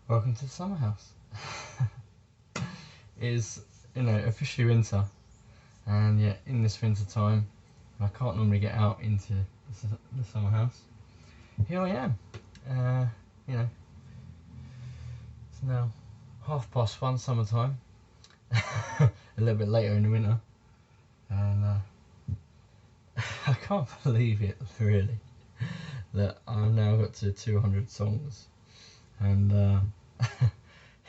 Welcome to the summer house. It is, officially winter, and yet in this winter time, I can't normally get out into the summer house. Here I am. It's now 1:30 summertime, a little bit later in the winter, and I can't believe it really that I've now got to 200 songs, and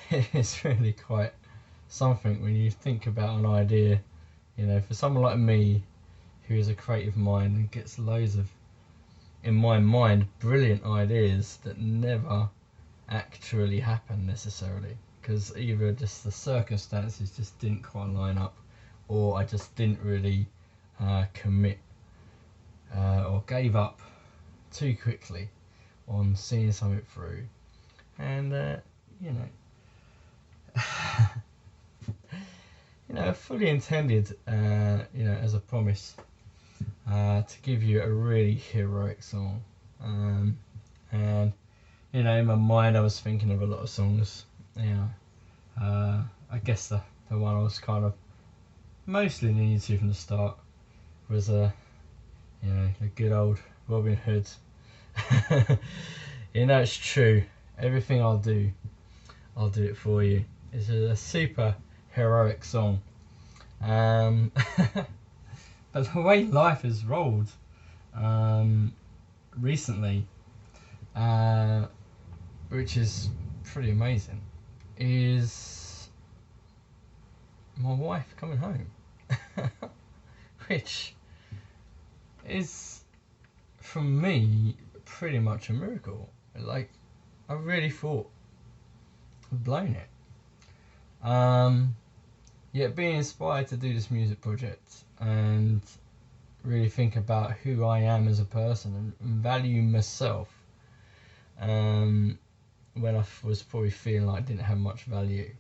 it's really quite something when you think about an idea, for someone like me who is a creative mind and gets loads of, in my mind, brilliant ideas that never actually happen necessarily, because either just the circumstances just didn't quite line up, or I just didn't really commit or gave up too quickly on seeing something through. And you know, fully intended, as a promise, to give you a really heroic song. And in my mind, I was thinking of a lot of songs. I guess the one I was kind of mostly leaning to from the start was the good old Robin Hood. It's true. Everything I'll do it for you. It's a super heroic song. But the way life has rolled recently, which is pretty amazing, is my wife coming home. Which is, for me, pretty much a miracle. Like, I really thought I'd blown it. Yet being inspired to do this music project and really think about who I am as a person and value myself, when I was probably feeling like I didn't have much value,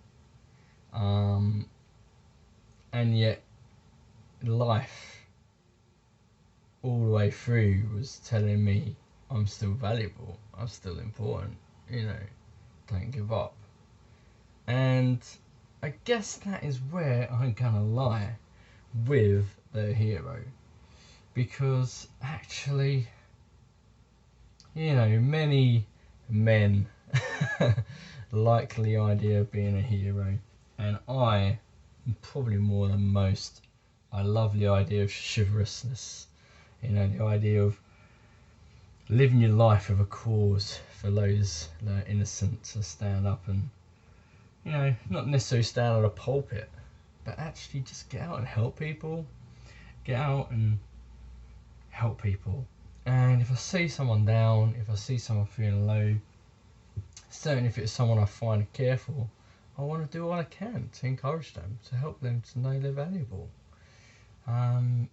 and yet life all the way through was telling me I'm still valuable, I'm still important, don't give up. And I guess that is where I'm gonna lie with the hero, because actually, many men like the idea of being a hero, and I, probably more than most, I love the idea of chivalrousness, the idea of living your life with a cause for those that are innocent, to stand up and, not necessarily stand on a pulpit, but actually just get out and help people. Get out and help people. And if I see someone down, if I see someone feeling low, certainly if it's someone I find and care for, I want to do what I can to encourage them, to help them to know they're valuable. And,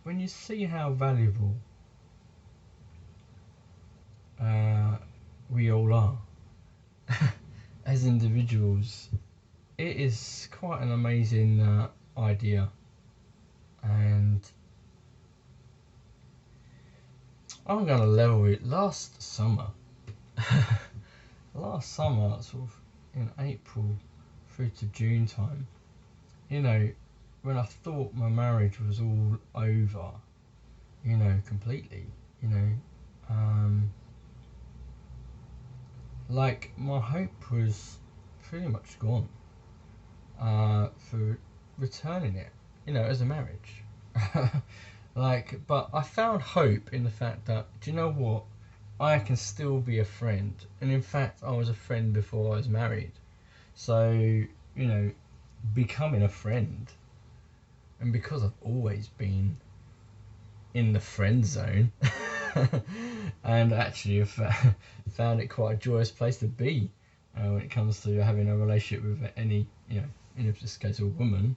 when you see how valuable we all are as individuals, it is quite an amazing idea. And I'm gonna level it. Last summer, sort of in April through to June time, when I thought my marriage was all over, completely, like my hope was pretty much gone for returning it, as a marriage. But I found hope in the fact that, do you know what? I can still be a friend. And in fact, I was a friend before I was married. So, becoming a friend, and because I've always been in the friend zone, and actually found it quite a joyous place to be when it comes to having a relationship with any, in this case, a woman,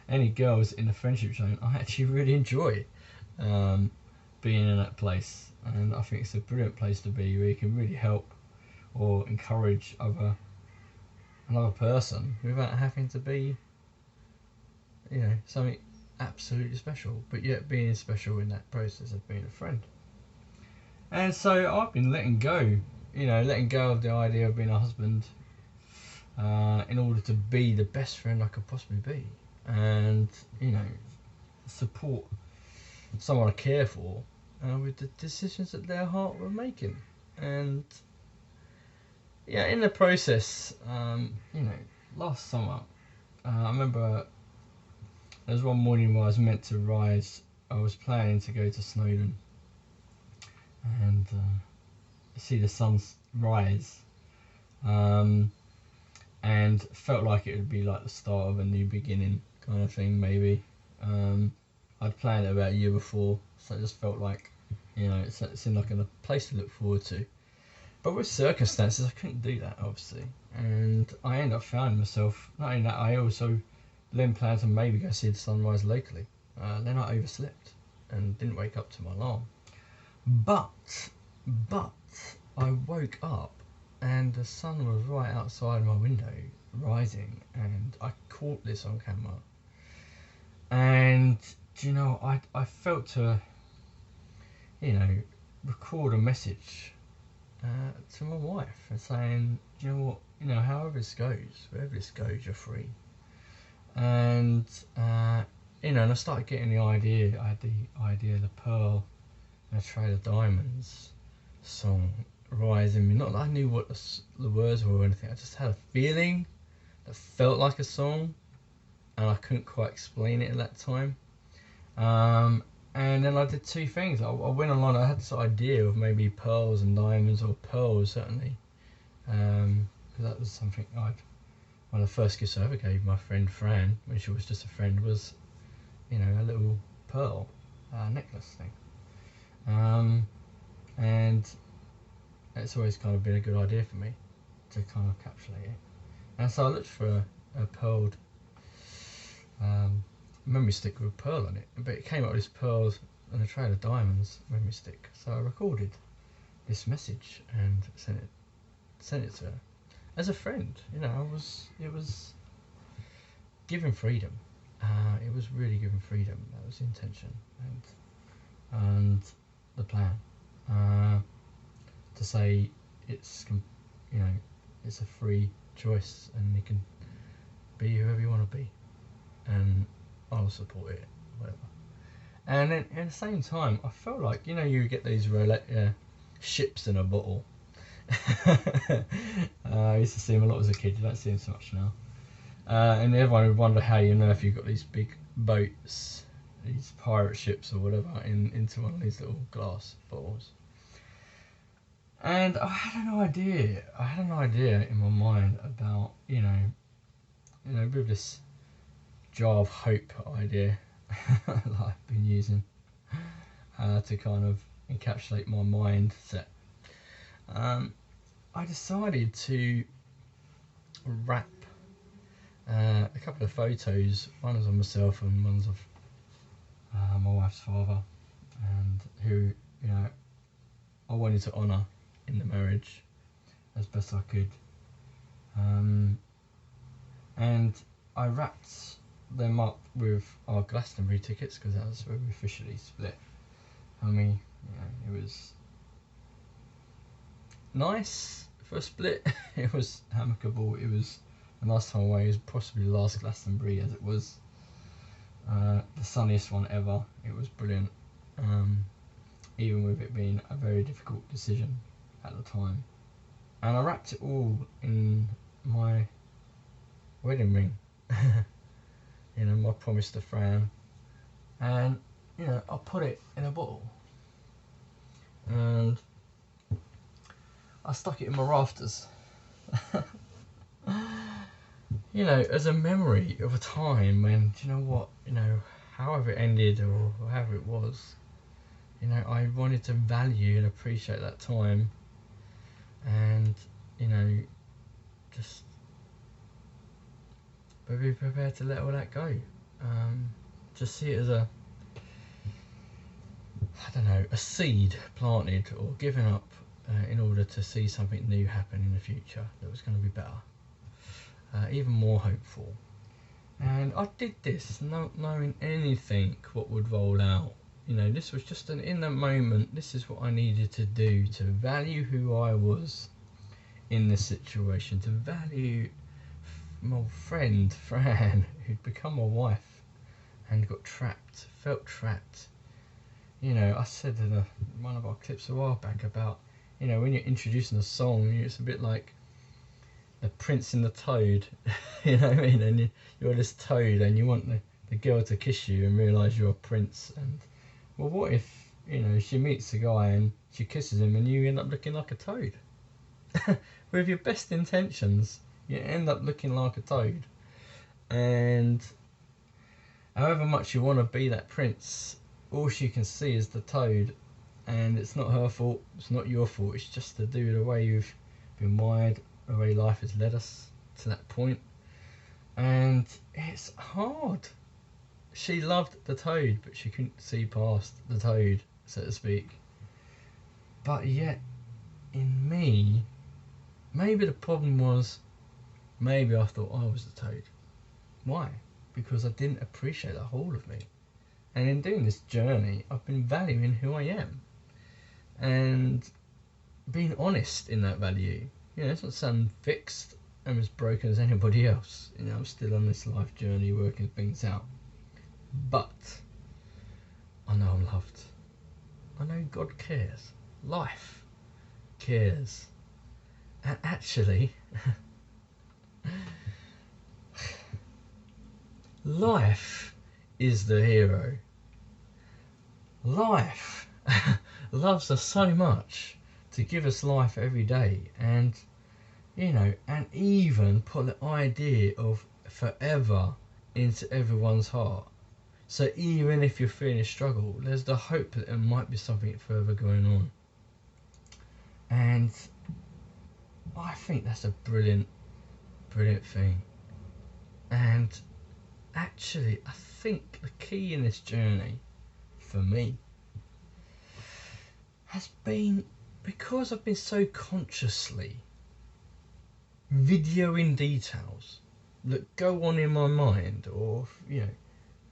any girls in the friendship zone. I actually really enjoy being in that place, and I think it's a brilliant place to be, where you can really help or encourage another person without having to be, something absolutely special, but yet being special in that process of being a friend. And so I've been letting go of the idea of being a husband, in order to be the best friend I could possibly be, and support someone I care for with the decisions that their heart were making. And in the process, last summer, I remember there was one morning where I was meant to rise. I was planning to go to Snowdon and see the sun rise, and felt like it would be like the start of a new beginning kind of thing, maybe. I'd planned it about a year before, so it just felt like, it seemed like a place to look forward to. But with circumstances, I couldn't do that, obviously. And I ended up finding myself, not only that, I also then planned to maybe go see the sunrise locally. Then I overslept and didn't wake up to my alarm. But I woke up and the sun was right outside my window, rising, and I caught this on camera. And do you know, I felt to, you know, record a message to my wife and saying, do you know what, you know, however this goes, wherever this goes, you're free. And you know, and I started getting the idea. I had the idea of the Pearl and a Trail of Diamonds song rising me. Not that I knew what the words were or anything. I just had a feeling that felt like a song, and I couldn't quite explain it at that time. And then I did two things. I went online. I had this idea of maybe pearls and diamonds, or pearls certainly, because that was something one of the first gifts I ever gave my friend Fran when she was just a friend was, you know, a little pearl necklace thing. And it's always kind of been a good idea for me to kind of encapsulate it. And so I looked for a pearled memory stick with a pearl on it, but it came up with this pearls and a Trail of Diamonds memory stick. So I recorded this message and sent it to her as a friend. You know, it was giving freedom. It was really giving freedom. That was the intention and the plan. To say it's, you know, it's a free choice and you can be whoever you want to be, and I'll support it, whatever. And then at the same time, I felt like, you know, you get these ships in a bottle. I used to see them a lot as a kid. You don't see them so much now. And everyone would wonder how you know if you've got these big boats, these pirate ships or whatever, into one of these little glass bottles. And I had an idea. I had an idea in my mind about, you know, with this jar of hope idea that I've been using to kind of encapsulate my mindset. I decided to wrap a couple of photos. One is of myself and one's of my wife's father, and who, you know, I wanted to honour in the marriage as best I could. And I wrapped them up with our Glastonbury tickets, because that was where we officially split. I mean, you know, it was nice for a split. It was amicable. It was a nice time away. It was possibly the last Glastonbury, as it was the sunniest one ever. It was brilliant, even with it being a very difficult decision at the time. And I wrapped it all in my wedding ring. You know, my promise to Fran, and you know, I put it in a bottle and I stuck it in my rafters. You know, as a memory of a time when, do you know what, you know, however it ended or however it was, you know, I wanted to value and appreciate that time, and, you know, just be prepared to let all that go. Just see it as a, I don't know, a seed planted or given up in order to see something new happen in the future that was going to be better, even more hopeful. And I did this not knowing anything what would roll out. You know, this was just in the moment, this is what I needed to do to value who I was in this situation, to value my friend Fran, who'd become my wife and got trapped, felt trapped. You know, I said in one of our clips a while back about, you know, when you're introducing a song, it's a bit like the Prince and the Toad. You know what I mean? And you're this toad and you want the girl to kiss you and realise you're a prince. And, well, what if, you know, she meets a guy and she kisses him and you end up looking like a toad? With your best intentions, you end up looking like a toad. And however much you want to be that prince, all she can see is the toad, and it's not her fault, it's not your fault, it's just to do with the way you've been wired, the way life has led us to that point. And it's hard. She loved the toad, but she couldn't see past the toad, so to speak. But yet, in me, maybe the problem was, maybe I thought I was the toad. Why? Because I didn't appreciate the whole of me. And in doing this journey, I've been valuing who I am. And being honest in that value. You know, it's not some fixed and as broken as anybody else. You know, I'm still on this life journey working things out. But I know I'm loved. I know God cares. Life cares. And actually, life is the hero. Life loves us so much to give us life every day, and you know, and even put the idea of forever into everyone's heart. So even if you're feeling a struggle, there's the hope that there might be something further going on. And I think that's a brilliant thing. And actually, I think the key in this journey for me has been, because I've been so consciously videoing details that go on in my mind, or you know,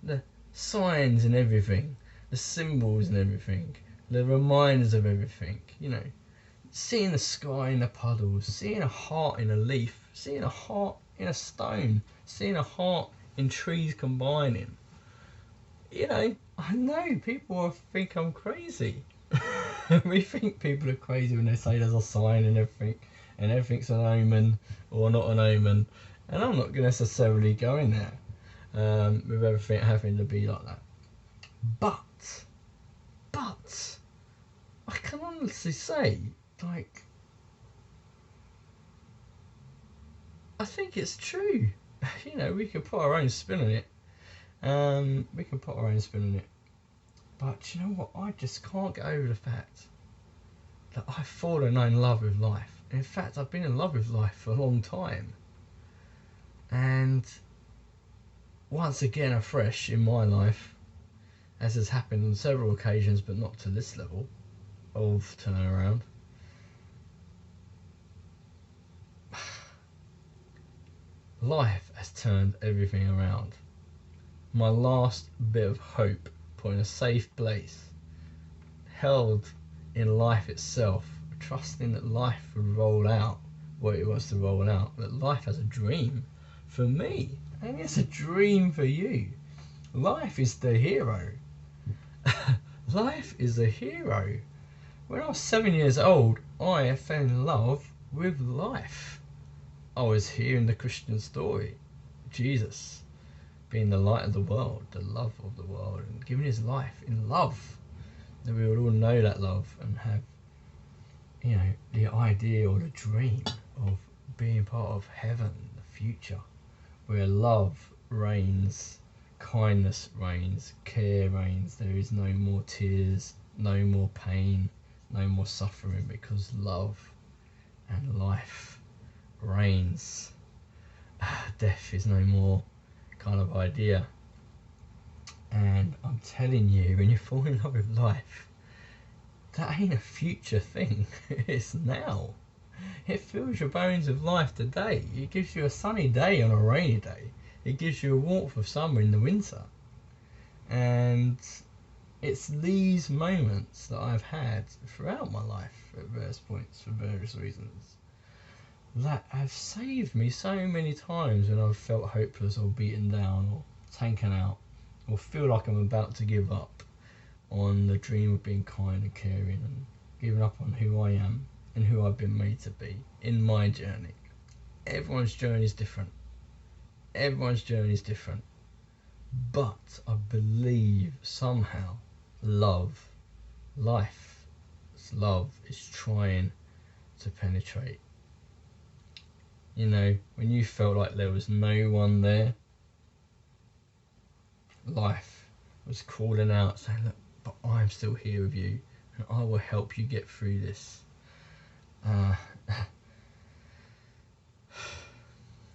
the signs and everything, the symbols and everything, the reminders of everything, you know, seeing the sky in the puddles, seeing a heart in a leaf, seeing a heart in a stone, seeing a heart in trees combining. You know, I know people think I'm crazy. We think people are crazy when they say there's a sign and everything, and everything's an omen or not an omen, and I'm not necessarily going there with everything having to be like that. But I can honestly say, like, I think it's true. You know, we can put our own spin on it. But you know what? I just can't get over the fact that I've fallen in love with life. In fact, I've been in love with life for a long time. And once again, afresh in my life, as has happened on several occasions, but not to this level of turnaround, life has turned everything around. My last bit of hope, put in a safe place, held in life itself, trusting that life would roll out what it wants to roll out, that life has a dream for me, and it's a dream for you. Life is the hero. Life is a hero. When I was 7 years old, I fell in love with life. I was hearing the Christian story, Jesus being the light of the world, the love of the world, and giving his life in love. That we would all know that love and have, you know, the idea or the dream of being part of heaven, the future, where love reigns, kindness reigns, care reigns. There is no more tears, no more pain, no more suffering, because love and life reigns. Death is no more kind of idea. And I'm telling you, when you fall in love with life, that ain't a future thing. It's now. It fills your bones with life today. It gives you a sunny day on a rainy day. It gives you a warmth of summer in the winter. And it's these moments that I've had throughout my life at various points for various reasons that have saved me so many times when I've felt hopeless or beaten down or taken out, or feel like I'm about to give up on the dream of being kind and caring, and giving up on who I am and who I've been made to be in my journey. Everyone's journey is different. Everyone's journey is different. But I believe somehow love is trying to penetrate. You know, when you felt like there was no one there, life was calling out, saying, look, but I'm still here with you, and I will help you get through this.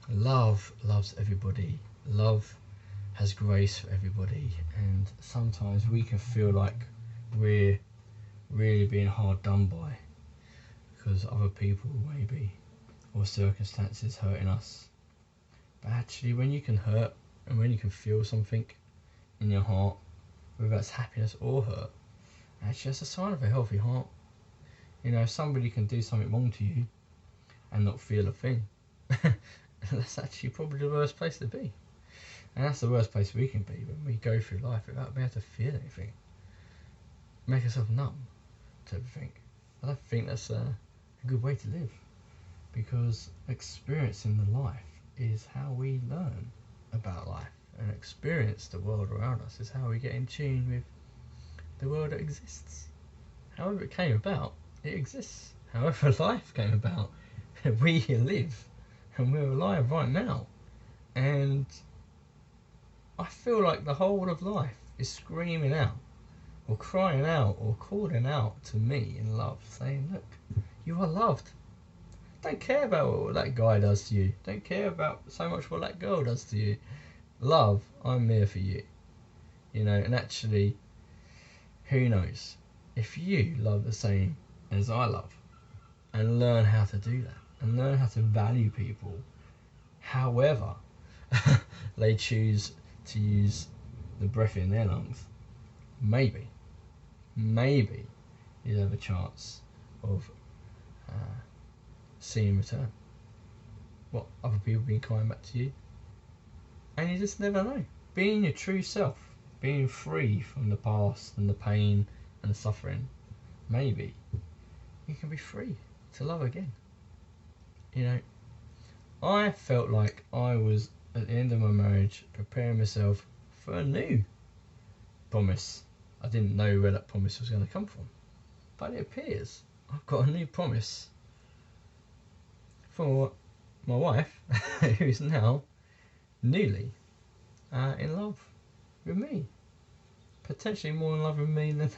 Love loves everybody. Love has grace for everybody, and sometimes we can feel like we're really being hard done by because other people maybe or circumstances hurting us. But actually, when you can hurt and when you can feel something in your heart, whether that's happiness or hurt, actually that's a sign of a healthy heart. You know, if somebody can do something wrong to you and not feel a thing, that's actually probably the worst place to be. And that's the worst place we can be when we go through life without being able to feel anything. Make yourself numb to everything. I don't think that's a good way to live, because experiencing the life is how we learn about life, and experience the world around us is how we get in tune with the world that exists. However it came about, it exists. However life came about, we live, and we're alive right now. And I feel like the whole of life is screaming out, or crying out, or calling out to me in love, saying, look, you are loved. Don't care about what that guy does to you. Don't care about so much what that girl does to you. Love, I'm here for you. You know, and actually, who knows? If you love the same as I love, and learn how to do that, and learn how to value people, however they choose to use the breath in their lungs, maybe you'd have a chance of seeing return what other people being kind back to you. And you just never know. Being your true self, being free from the past and the pain and the suffering, maybe you can be free to love again. You know, I felt like I was at the end of my marriage preparing myself for a new promise. I didn't know where that promise was going to come from, but it appears I've got a new promise for my wife, who's now newly in love with me. Potentially more in love with me than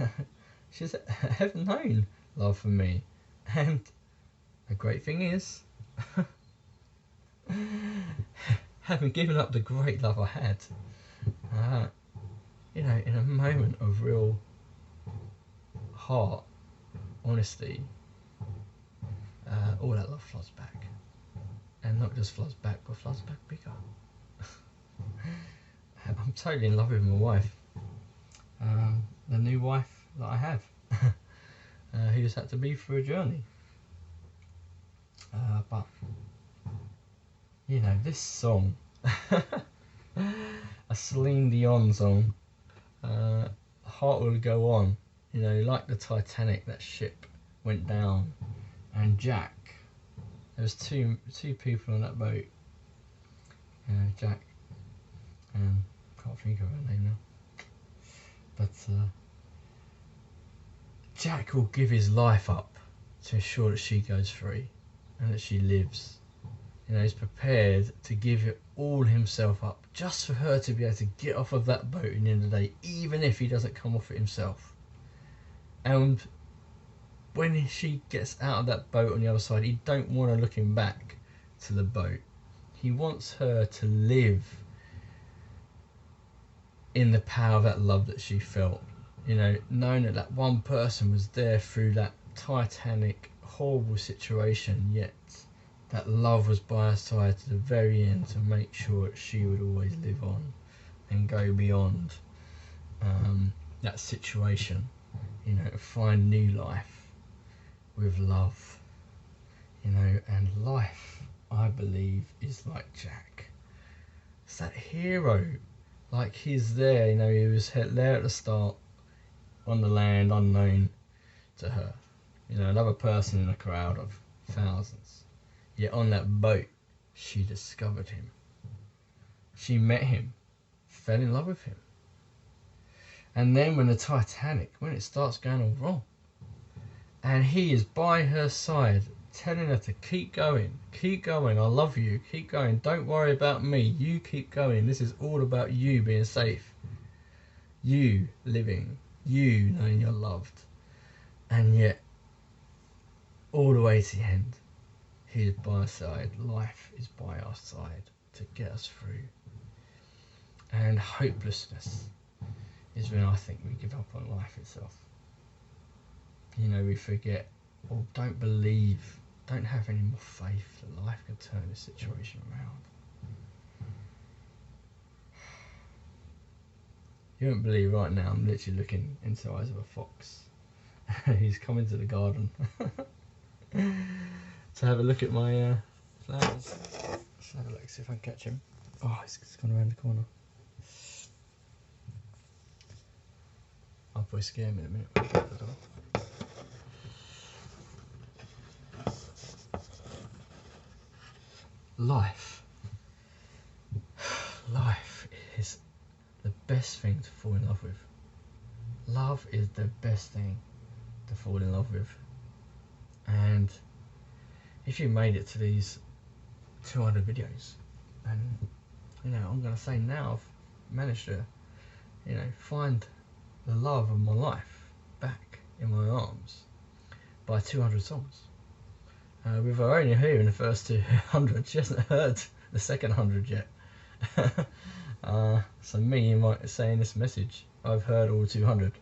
she's ever known love for me. And the great thing is, having given up the great love I had, you know, in a moment of real heart honesty, all that love floods back. And not just floods back, but floods back bigger. I'm totally in love with my wife, the new wife that I have, who just had to be through a journey. But you know, this song, a Celine Dion song, Heart Will Go On. You know, like the Titanic, that ship went down, and Jack. There was two people on that boat. Jack, can't think of her name now. But Jack will give his life up to ensure that she goes free and that she lives. You know, he's prepared to give it all himself up just for her to be able to get off of that boat in the end of the day, even if he doesn't come off it himself. And when she gets out of that boat on the other side, he don't want her looking back to the boat. He wants her to live in the power of that love that she felt. You know, knowing that that one person was there through that Titanic horrible situation, yet that love was by her side to the very end to make sure that she would always live on and go beyond that situation, you know, to find new life with love. You know, and life, I believe, is like Jack. It's that hero, like he's there, you know, he was there at the start, on the land, unknown to her. You know, another person in a crowd of thousands. Yet on that boat, she discovered him. She met him, fell in love with him. And then when the Titanic, when it starts going all wrong, and he is by her side, telling her to keep going, I love you, keep going, don't worry about me, you keep going, this is all about you being safe, you living, you knowing you're loved. And yet, all the way to the end, he is by our side, life is by our side to get us through. And hopelessness is when I think we give up on life itself. you know, we forget or don't believe, don't have any more faith that life can turn this situation around. You won't believe right now, I'm literally looking into the eyes of a fox. He's come into the garden to have a look at my flowers. Let's have a look, see if I can catch him. Oh, he's gone around the corner. I'll probably scare him in a minute. Life is the best thing to fall in love with. Love is the best thing to fall in love with. And if you made it to these 200 videos, and you know, I'm gonna say now I've managed to, you know, find the love of my life back in my arms by 200 songs. With her only hearing the first 200, she hasn't heard the second 100 yet. So me saying this message, I've heard all 200,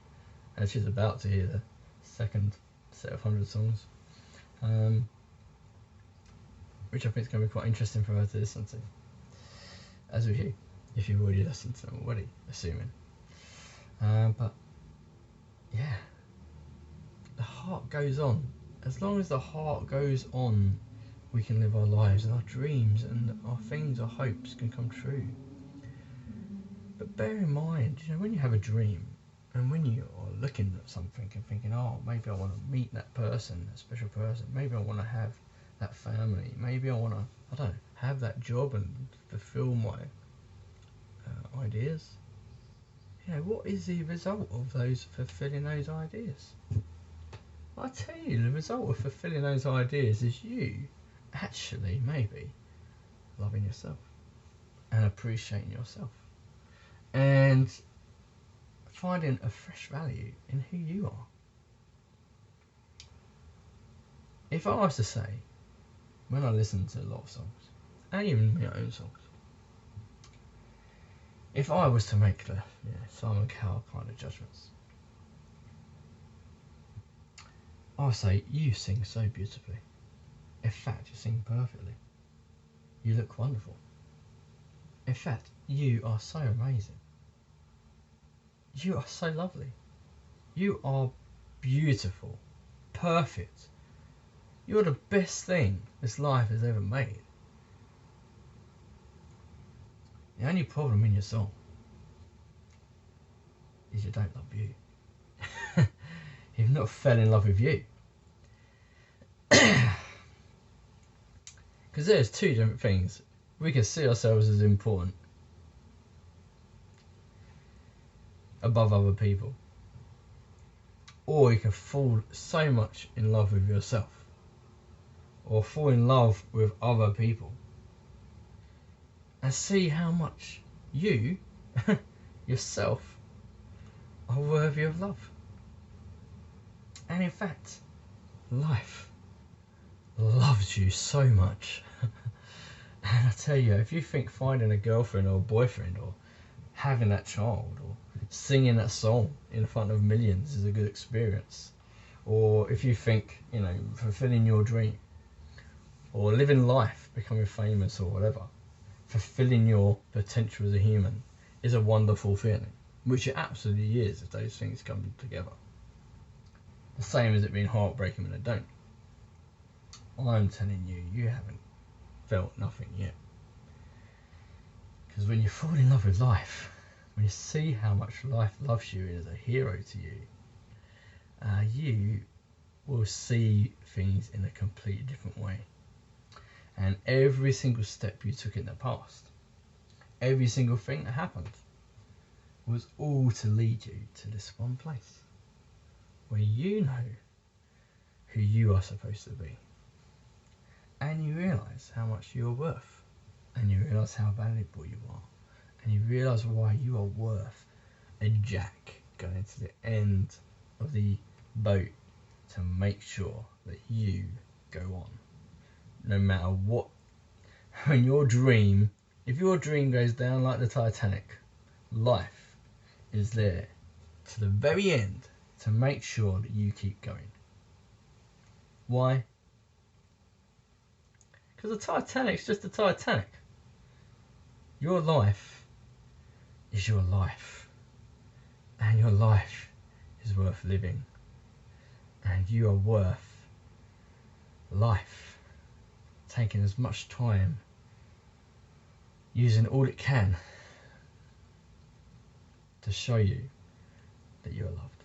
and she's about to hear the second set of 100 songs, which I think is going to be quite interesting for her to listen to, as with you, if you've already listened to them already, assuming. But yeah, the heart goes on. As long as the heart goes on, we can live our lives, and our dreams and our things, our hopes can come true. But bear in mind, you know, when you have a dream, and when you are looking at something and thinking, oh, maybe I want to meet that person, that special person, maybe I want to have that family, maybe I want to, I don't know, have that job and fulfill my ideas. You know, what is the result of those fulfilling those ideas? I tell you, the result of fulfilling those ideas is you actually maybe loving yourself and appreciating yourself and finding a fresh value in who you are. If I was to say, when I listen to a lot of songs, and even my own songs, if I was to make the Simon Cowell kind of judgments, I say, you sing so beautifully. In fact, you sing perfectly. You look wonderful. In fact, you are so amazing. You are so lovely. You are beautiful. Perfect. You're the best thing this life has ever made. The only problem in your song is you don't love you. You've not fell in love with you. Because there's two different things. We can see ourselves as important above other people, or you can fall so much in love with yourself, or fall in love with other people, and see how much you yourself are worthy of love. And in fact, life loves you so much. And I tell you, if you think finding a girlfriend or a boyfriend or having that child or singing that song in front of millions is a good experience, or if you think, you know, fulfilling your dream or living life, becoming famous or whatever, fulfilling your potential as a human is a wonderful feeling, which it absolutely is if those things come together. The same as it being heartbreaking when they don't. I'm telling you, you haven't felt nothing yet. Because when you fall in love with life, when you see how much life loves you and is a hero to you, you will see things in a completely different way. And every single step you took in the past, every single thing that happened, was all to lead you to this one place where you know who you are supposed to be, and you realise how much you're worth, and you realise how valuable you are, and you realise why you are worth a jack going to the end of the boat to make sure that you go on, no matter what. When your dream, if your dream goes down like the Titanic, life is there to the very end to make sure that you keep going. Why? Because the Titanic's just the Titanic. Your life is your life. And your life is worth living. And you are worth life. Taking as much time, using all it can to show you that you are loved.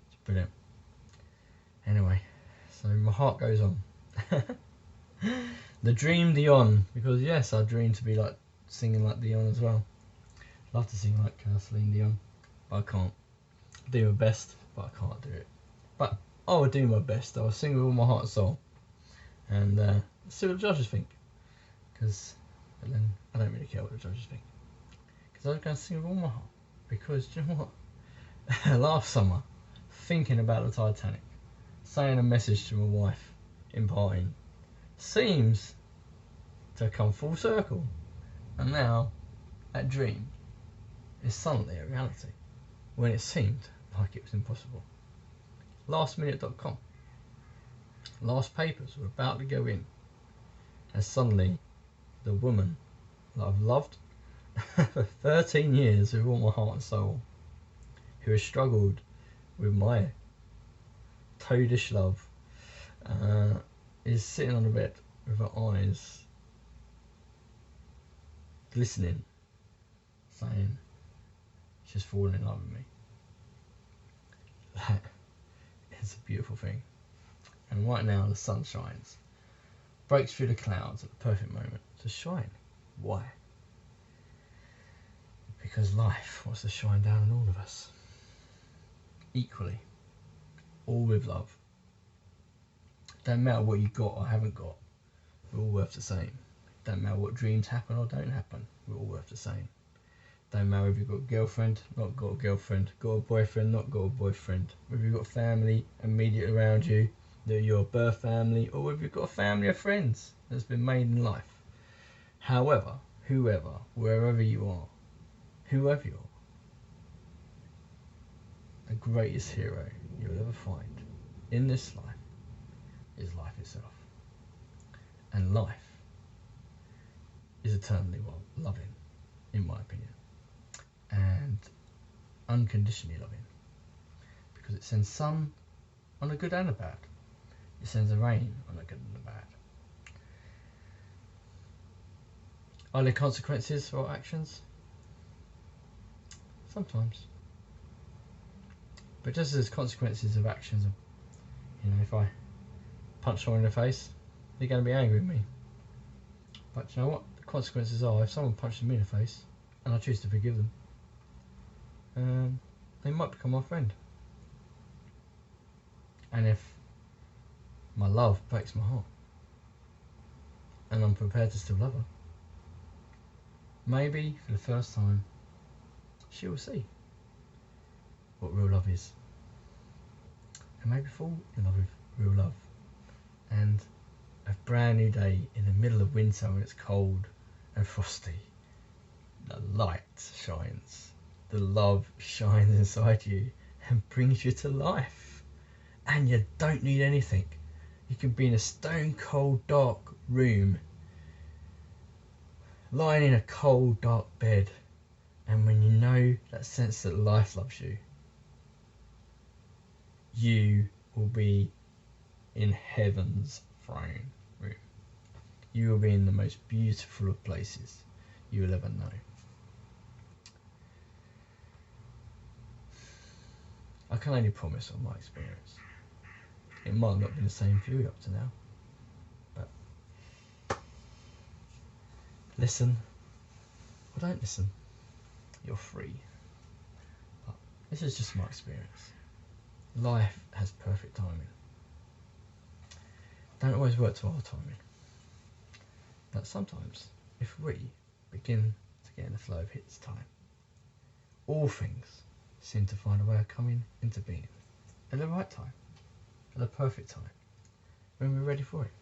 It's brilliant. Anyway, so my heart goes on. The dream Dion, because yes, I dream to be like singing like Dion as well. Love to sing like Celine Dion, but I can't. I do my best, but I can't do it. But I will do my best. I will sing with all my heart and soul, and see what the judges think. Because then I don't really care what the judges think. Because I'm going to sing with all my heart. Because do you know what? Last summer, thinking about the Titanic, saying a message to my wife in parting, seems to come full circle, and now that dream is suddenly a reality when it seemed like it was impossible. Lastminute.com, last papers were about to go in, and suddenly the woman that I've loved for 13 years with all my heart and soul, who has struggled with my toadish love, is sitting on the bed with her eyes glistening, saying she's fallen in love with me. That is a beautiful thing. And right now the sun shines, breaks through the clouds at the perfect moment to shine. Why? Because life wants to shine down on all of us equally, all with love. Don't matter what you got or haven't got, we're all worth the same. Don't matter what dreams happen or don't happen, we're all worth the same. Don't matter if you've got a girlfriend, not got a girlfriend, got a boyfriend, not got a boyfriend, whether you've got family immediate around you, that you're a birth family, or whether you've got a family of friends that's been made in life. However, whoever, wherever you are, whoever you are, the greatest hero you'll ever find in this life is life itself. And life is eternally loving, in my opinion, and unconditionally loving, because it sends sun on a good and a bad. It sends a rain on a good and a bad. Are there consequences for actions? Sometimes. But just as consequences of actions, you know, if I punch someone in the face, they're going to be angry with me. But you know what? The consequences are, if someone punches me in the face and I choose to forgive them, they might become my friend. And if my love breaks my heart and I'm prepared to still love her, maybe for the first time she will see what real love is, and maybe fall in love with real love. And a brand new day in the middle of winter when it's cold and frosty, the light shines, the love shines inside you and brings you to life, and you don't need anything. You can be in a stone cold dark room, lying in a cold dark bed, and when you know that sense that life loves you, you will be in heaven's throne room. You will be in the most beautiful of places you will ever know. I can only promise on my experience. It might not be the same for you up to now, but listen or don't listen, you're free. But this is just my experience. Life has perfect timing. Don't always work to our timing, but sometimes if we begin to get in the flow of its time, all things seem to find a way of coming into being at the right time, at the perfect time, when we're ready for it.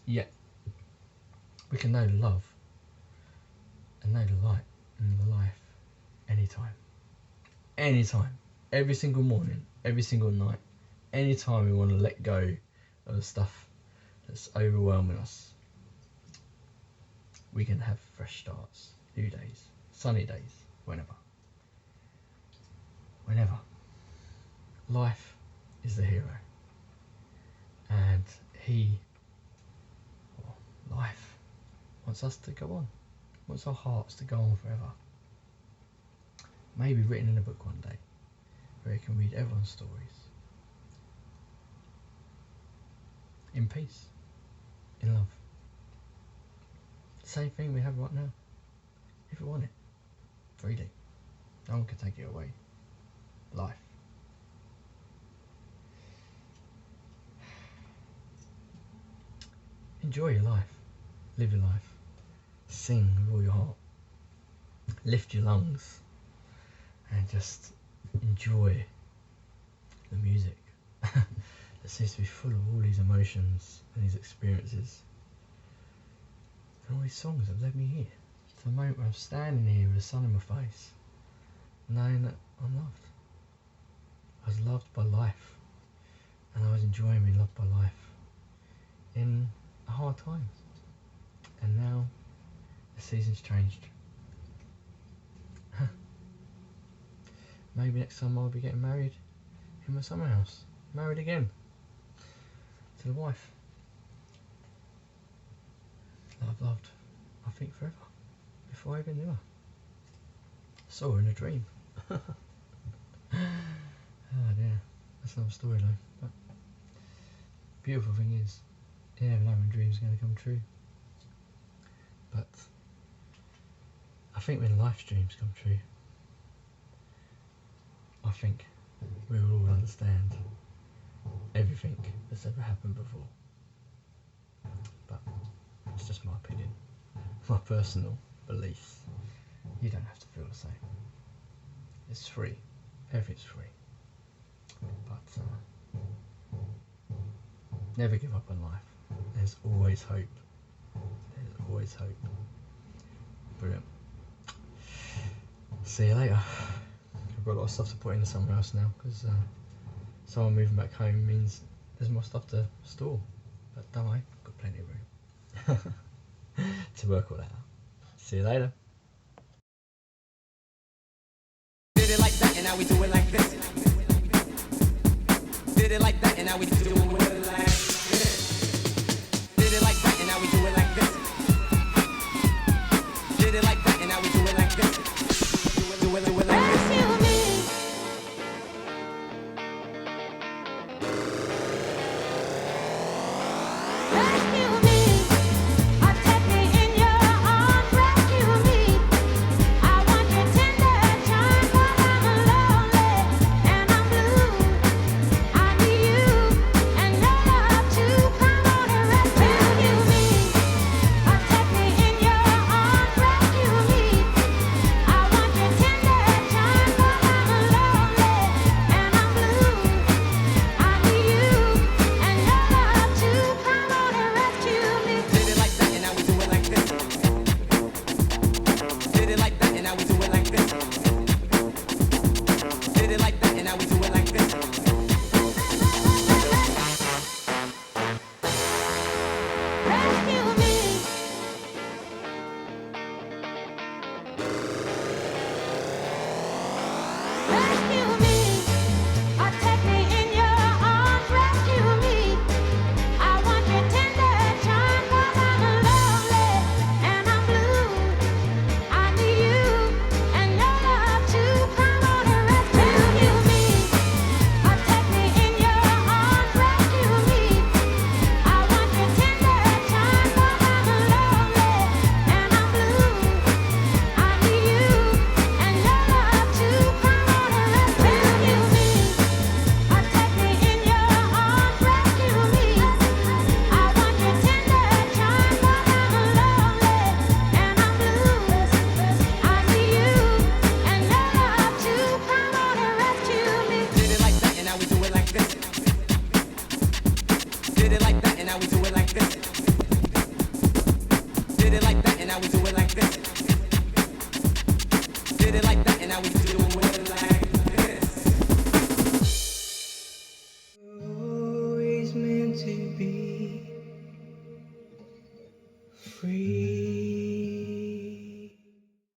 Yet, We can know love and know the light in the life anytime. Anytime. Every single morning, every single night. Anytime we want to let go of the stuff that's overwhelming us, we can have fresh starts, new days, sunny days, whenever. Whenever. Life is the hero. And life wants us to go on. Wants our hearts to go on forever. Maybe written in a book one day, where you can read everyone's stories. In peace. In love. Same thing we have right now. If we want it. Freely. No one can take it away. Life. Enjoy your life. Live your life. Sing with all your heart. Lift your lungs. And just enjoy the music that seems to be full of all these emotions and these experiences. And all these songs have led me here. To the moment where I'm standing here with the sun in my face, knowing that I'm loved. I was loved by life. And I was enjoying being loved by life in a hard time. And now the season's changed. Maybe next time I'll be getting married in my summer house. Married again. To the wife. That I've loved, I think, forever. Before I even knew her. Saw her in a dream. Oh dear. That's another story though. But beautiful thing is, you never know when dreams are going to come true. But I think when life's dreams come true, I think we will all understand everything that's ever happened before. But it's just my opinion, my personal beliefs. You don't have to feel the same. It's free. Everything's free. But never give up on life. There's always hope. There's always hope. Brilliant. See you later. I've got a lot of stuff to put into somewhere else now because someone moving back home means there's more stuff to store. But don't worry, I've got plenty of room to work all that out. See you later. Did it like that and now we do it like this. Did it like that and now we do it like this. Did it like that and now we do it like this. Did it like that and now we do it like this. Do it like this. And I'm blue. I need you and your love. Did it like that and now we do it like this. Did it like that and now we do it like this. Always meant to be free.